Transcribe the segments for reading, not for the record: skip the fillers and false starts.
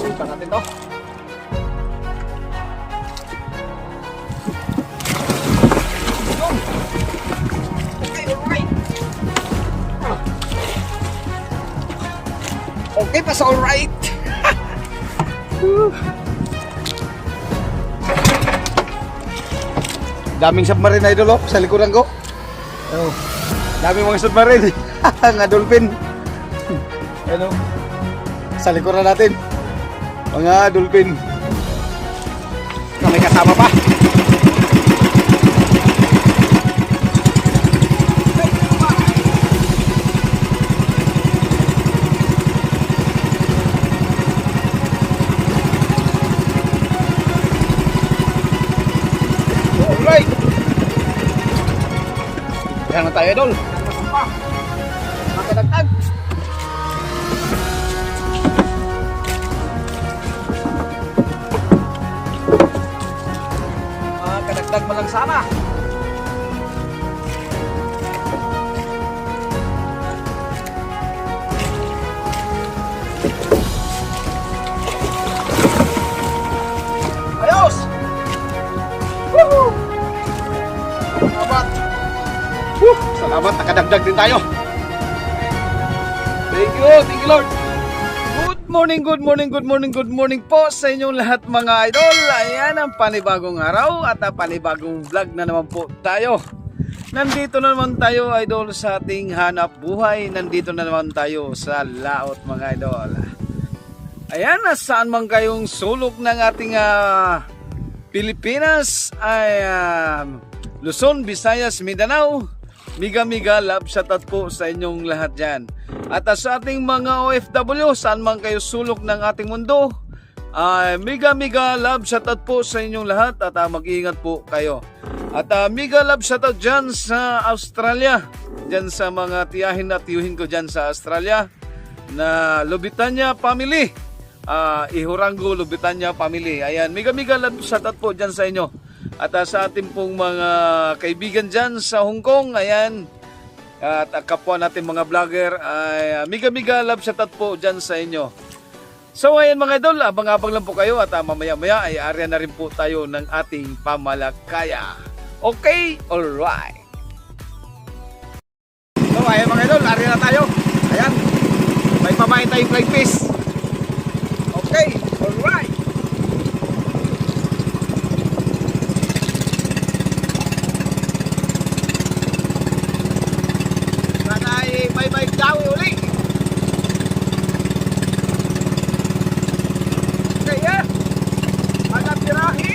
Sipan natin to. Okay, pas alright. Daming submarine idol sa likuran ko. Oh, daming mga submarine. Nga dolphin. Ano? Sa likuran natin. Mga dolphin. Na may kasama pa. Alright. Yan na tayo idol. Makadagdag. Makadagdag mo lang sana. Ayos. Woohoo! Salamat. Salamat, nakadagdag din tayo. Thank you Lord. Good morning po sa inyong lahat mga idol. Ayan ang panibagong araw at ang panibagong vlog na naman po tayo. Nandito na naman tayo idol sa ating hanap buhay. Nandito na naman tayo sa laot mga idol. Ayan, saan man kayong sulok ng ating Pilipinas ay Luzon, Visayas, Mindanao. Miga love shoutout po sa inyong lahat dyan. At sa ating mga OFW, saan man kayo sulok ng ating mundo, miga love shoutout po sa inyong lahat at mag-iingat po kayo. At miga love shoutout dyan sa Australia, dyan sa mga tiyahin at tiyuhin ko dyan sa Australia na Lubitanya family. Ihurango Lubitanya family. Ayan, miga love shoutout po dyan sa inyo. At sa ating pong mga kaibigan dyan sa Hong Kong, ayan, at kapwa natin mga vlogger, ay miga love shoutout po dyan sa inyo. So ayan mga idol, abang-abang lang po kayo at mamaya-maya ay area na rin po tayo ng ating pamalakaya. Okay? Alright. So ayan mga idol, area na tayo. Ayan, may pamain tayong flying fish. Okay? Alright. May dawi uli. Kaya agad tirahi.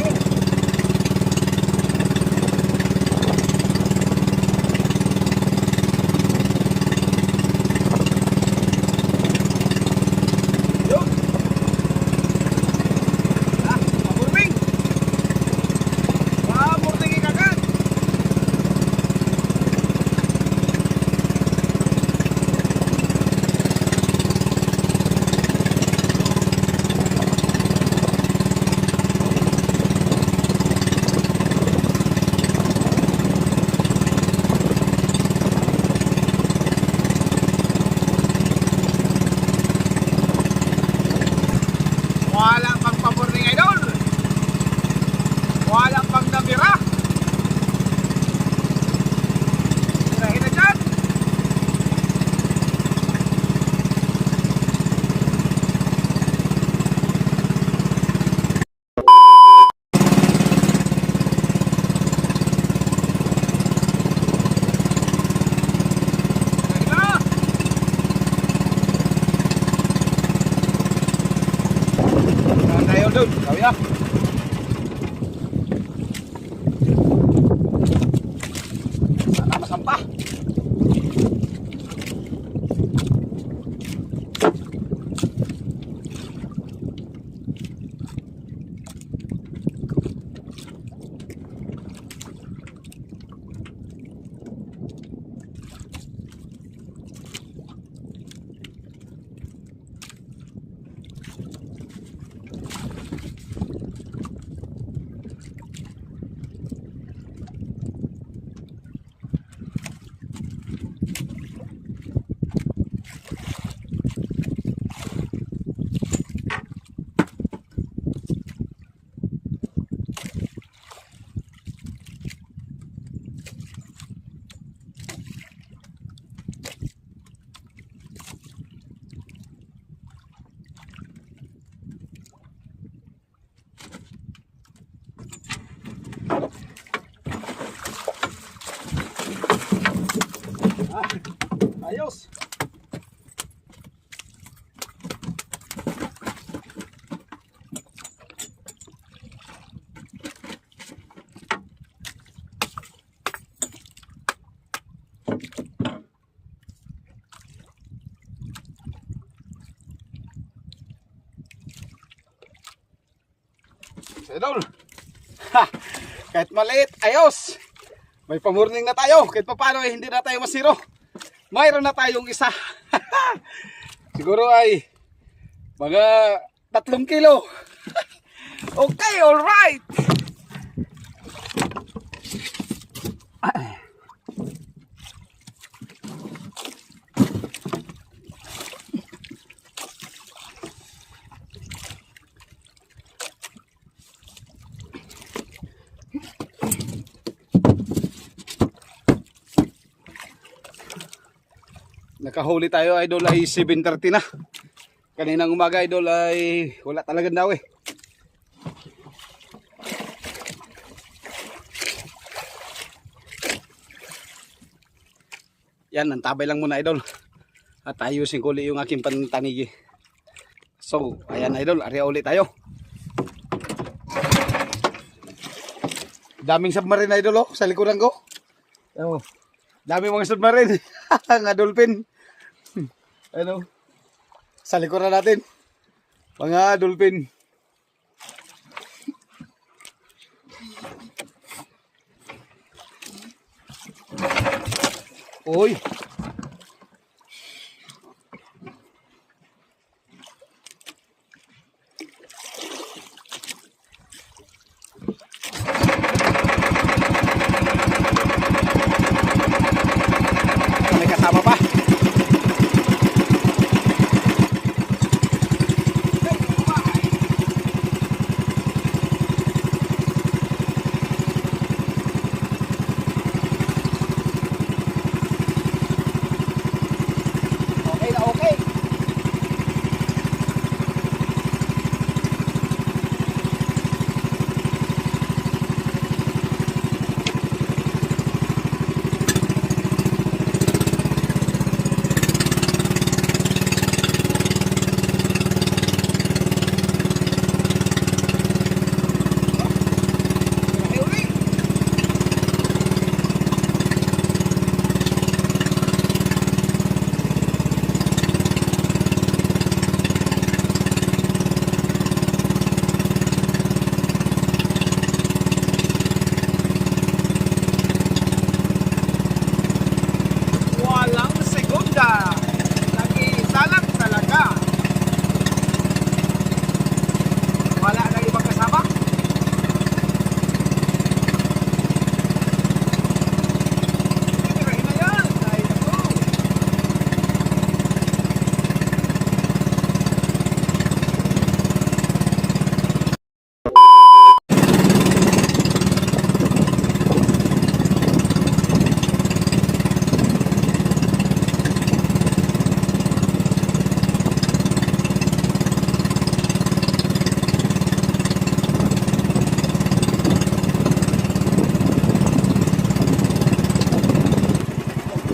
Ayos. Idol. Ha! Kahit maliit, ayos. May pamorning na tayo. Kahit pa paano hindi na tayo masiro. Mayroon na tayong isa. Siguro ay mga 3 kilo. Okay, alright. Nakahuli tayo idol ay 7:30 na. Kaninang umaga idol ay wala talaga daw eh. Yan, nantabay lang muna idol. At ayusin ko ulit yung aking pantanigi. So, ayan idol, area ulit tayo. Daming submarine idol oh, sa likuran ko. Oh, daming mga submarine. Nga dolphin. Ano? Sa likuran natin. Mga dolphin. Uy. May kasama pa.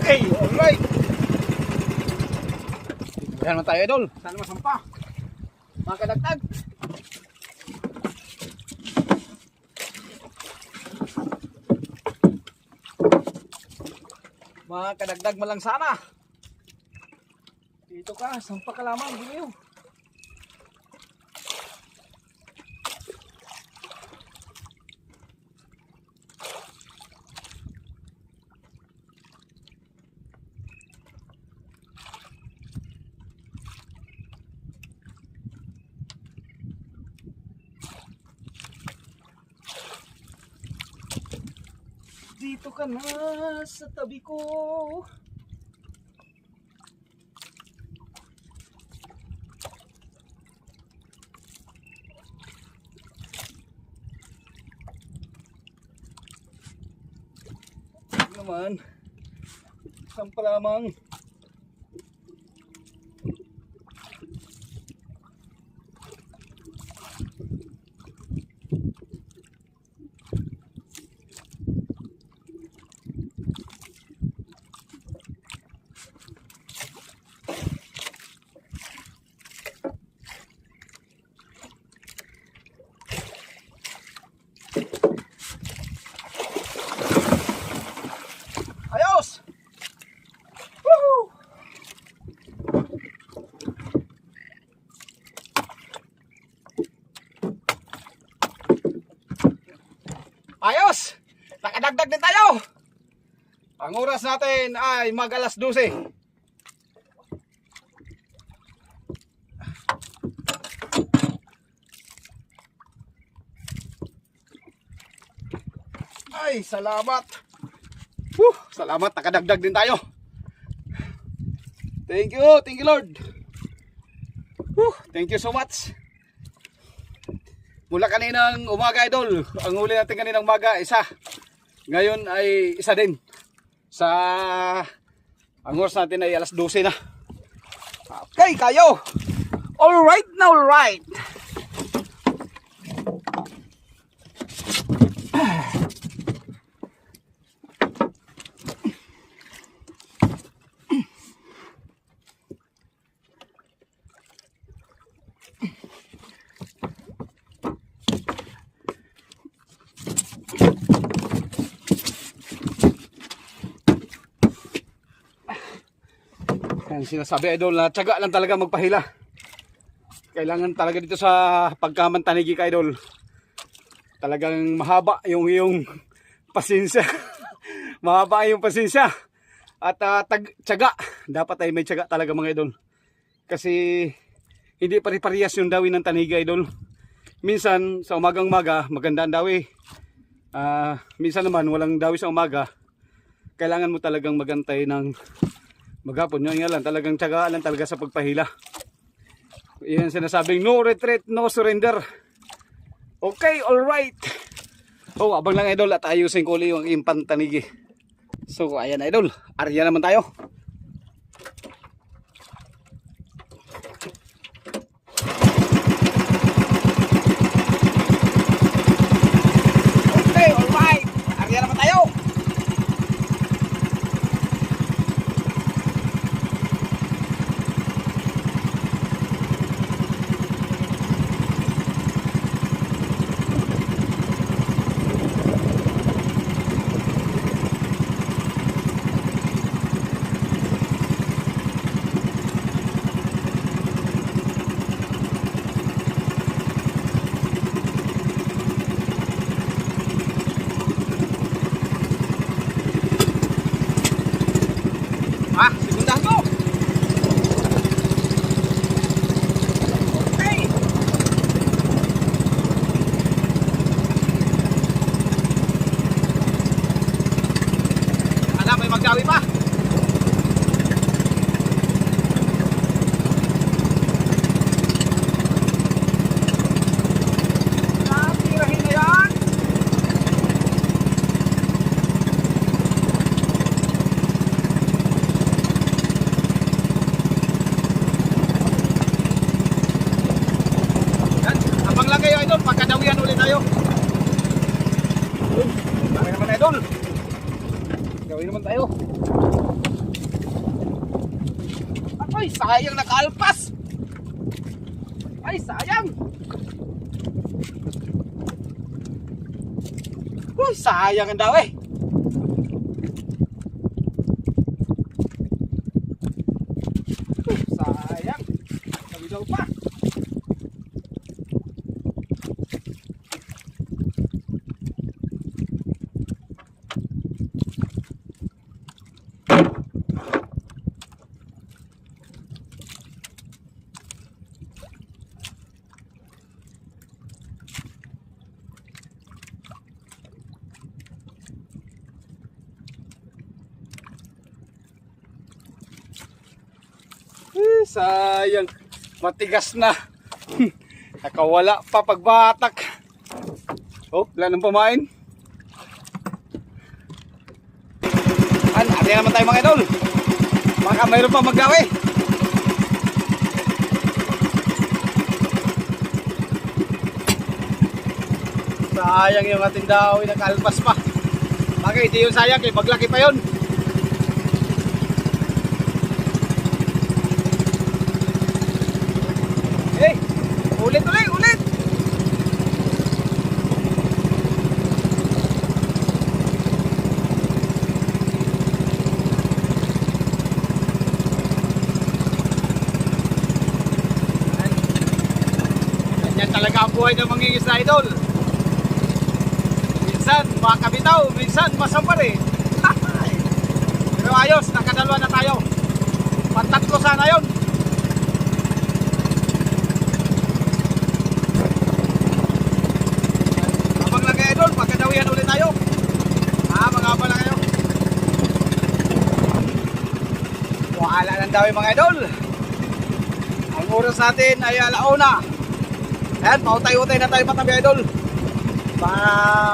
Okay, alright. Ayan naman tayo idol. Sana masampa. Mga kadagdag. Mga kadagdag mo lang sana. Dito ka, sampa ka lamang. Giliw. Dito ka na sa tabi ko. Naman. Sampa lamang. Ayos! Nakadagdag din tayo! Ang oras natin ay mag alas 12. Ay, salamat! Salamat, nakadagdag din tayo. Thank you Lord. Thank you so much. Mula kaninang umaga idol, ang huli natin kaninang umaga isa. Ngayon ay isa din. Ang oras natin ay alas 12 na. Okay kayo. Alright na alright. Yan sinasabi idol na tiyaga lang talaga magpahila. Kailangan talaga dito sa pagkamantanigi ka idol. Talagang mahaba yung iyong pasensya. Mahaba yung pasensya. At tiyaga. Dapat ay may tiyaga talaga mga idol. Kasi hindi pare-parehas yung dawi ng tanigi idol. Minsan sa umagang-maga maganda ang dawi. Minsan naman walang dawi sa umaga. Kailangan mo talagang magantay ng maghapon. Yun nga lang, talagang tiyaga lang talaga sa pagpahila. Yan sinasabing no retreat, no surrender. Okay, alright. Abang lang idol at ayusin ko ulit yung impantanigi. So ayan idol, arya naman tayo. Okay, alright. Arya naman tayo. Segundahan ko. Okay. May maggawi pa. Tirahin na yan. Abang lang kayo idol, pagkadawian ulit tayo. Dami naman idol. Gawin naman tayo. Ay, sayang nakaalpas. Ay, sayang. Uy, sayang ang dawi. Sayang. Sabi daw pa. Sayang, matigas na. Nakawala pa pagbatak. Wala nang pamain. Ate naman tayo mga idol. Baka mayroon pa maggawi. Sayang yung ating dawi, nakalpas pa. Bagay, hindi yun sayang, kay paglaki pa yun. Ulit. Ganyan talaga ang buhay ng mangingisda idol. minsan makabitaw, minsan masampa rin. Pero ayos, nakadalawa na tayo. Pantatlo sana yun. Abang lang kayo doon, pagkadawihan ulit tayo. Mga lang kayo. Wala ng dawi mga idol. Ang oras natin ay alauna. Ayan, pautay-utay na tayo matabi idol.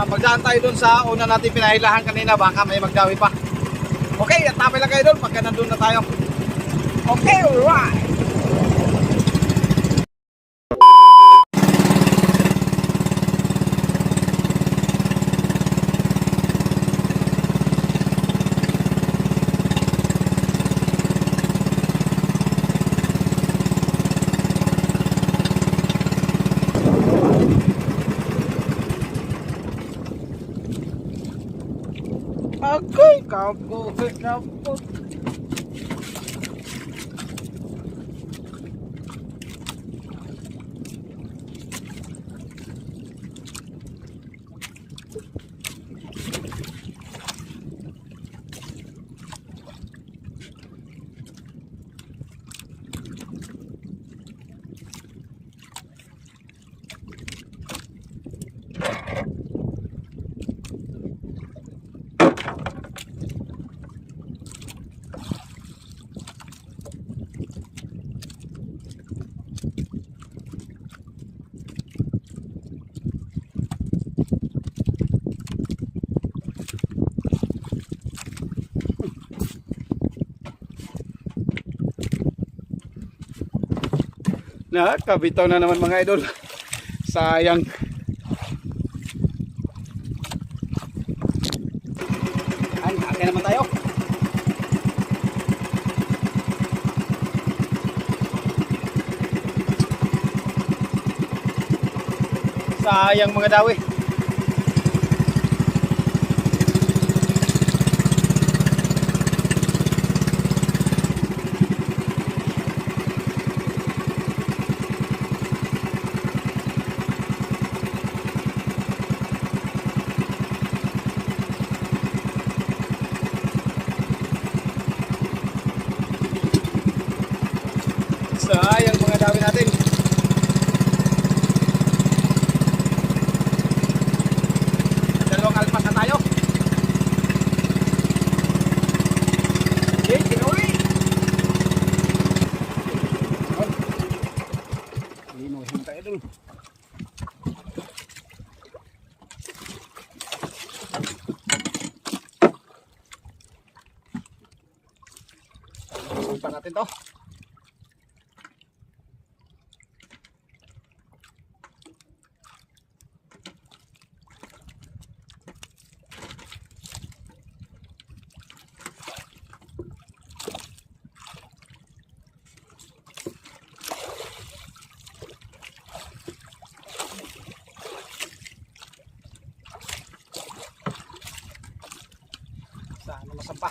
Magdaan tayo dun sa una natin pinahilahan kanina, baka may magdawi pa. Okay, at tapay lang kayo dun pagka nandun na tayo. Okay, alright. Ako'y kaput. Kabitaw na naman mga idol. Sayang. Ay, nakakaya naman tayo. Sayang mga dawi. Sayang mga dawi natin. Dalawang alpas na tayo. Okay, kinuli. Linuhin tayo dun. Linuhin pa natin to. Sana masapa.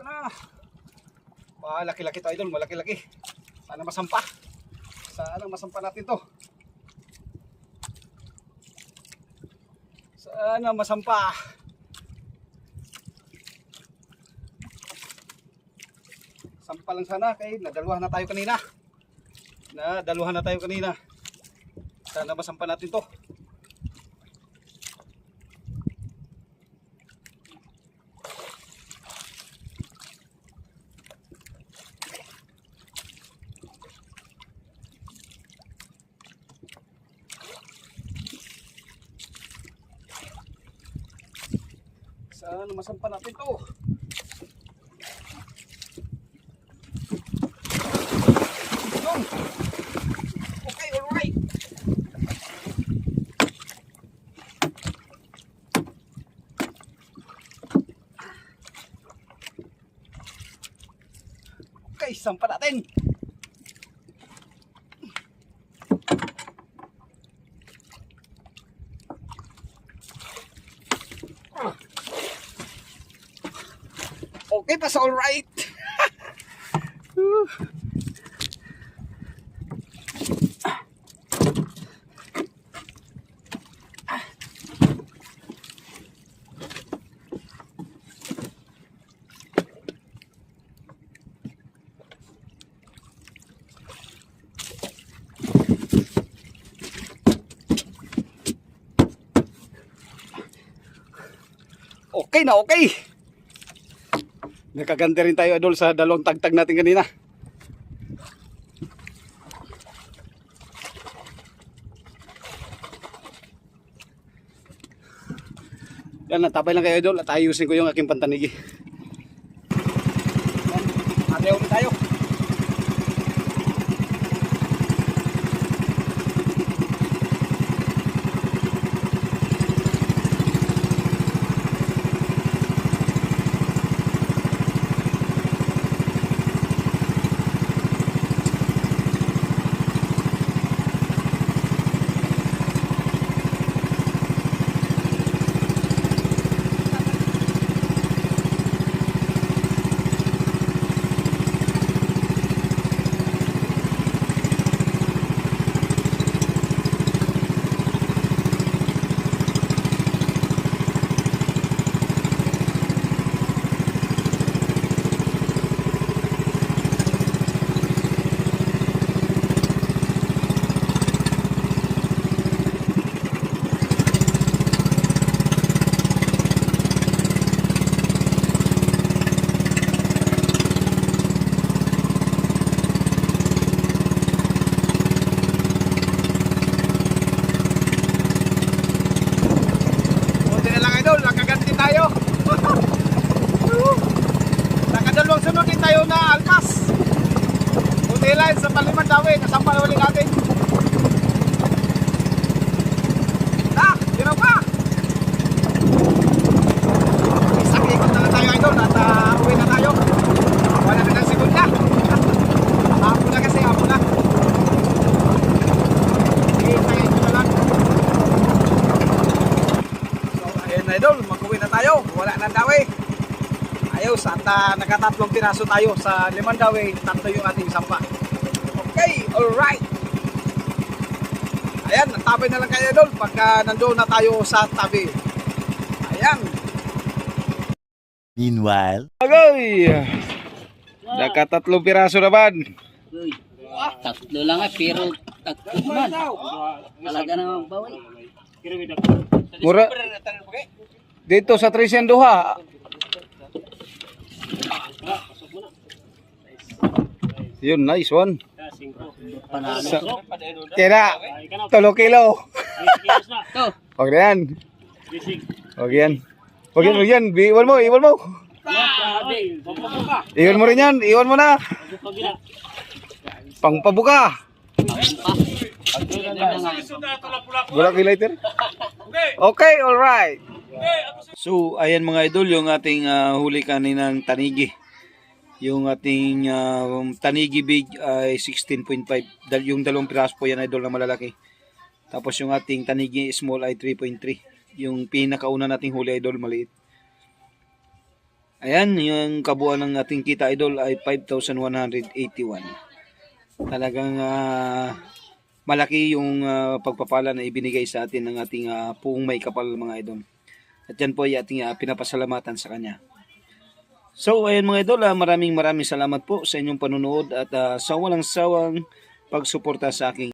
Sana. Malaki-laki to idol, malaki-laki. Sana masampa. Sana masampa natin to. Sana masampa. Sampa lang sana kay nadaluhan na tayo kanina. Sana masampa natin to. Sana masampa natin to. Yun. Okay, alright. Okay, sampa natin. Okay pa sa alright. Okay na, okay. Nakaganda rin tayo idol sa dalawang tagtag natin kanina. Yan, natabay lang kayo idol at ayusin ko yung aking pantanigi. Yan, ate ulit tayo. Nakadalawang sunod din tayo na alpas. Buti lang sa Paliman Dawe, kasampal ulit natin. Ginaw pa. Isang ikot na lang tayo idol at uwi na tayo. Wala na ng segunda. Hapon na kasi, hapon na. Tayo na lang. So ayun na idol, mag-uwi na tayo. Wala na Dawe. Ayos, at nakatatlong piraso tayo sa Limandawe, tatlo yung ating sampa. Okay, alright. Ayan, natabay na lang kayo doon pagka nandoon na tayo sa tabi. Ayan. Meanwhile, Okay. Nakatatlong piraso naman. Uy, tatlo lang pero tatlo man. Talaga namang bawal. Mura. Dito sa Trisendoha. Yun, nice one. Sa, kira, 3 kilo. To, Huwag na yan. Huwag yan. Huwag yan, huwag yan. Iwan mo, iwan mo. Iwan mo rin yan, iwan mo na. Pangpabuka. Wala kay lighter? Okay, alright. So, ayan mga idol, yung ating huli kaninang tanigi. Yung ating tanigi big ay 16.5. Yung dalawang piraso po yan idol na malalaki. Tapos yung ating tanigi small ay 3.3. Yung pinakauna nating huli idol maliit. Ayan, yung kabuuan ng ating kita idol ay 5,181. Talagang malaki yung pagpapala na ibinigay sa atin ng ating puong may kapal mga idol. At yan po ay ating pinapasalamatan sa kanya. So ayan mga idol, maraming salamat po sa inyong panunood at sa walang sawang pagsuporta sa aking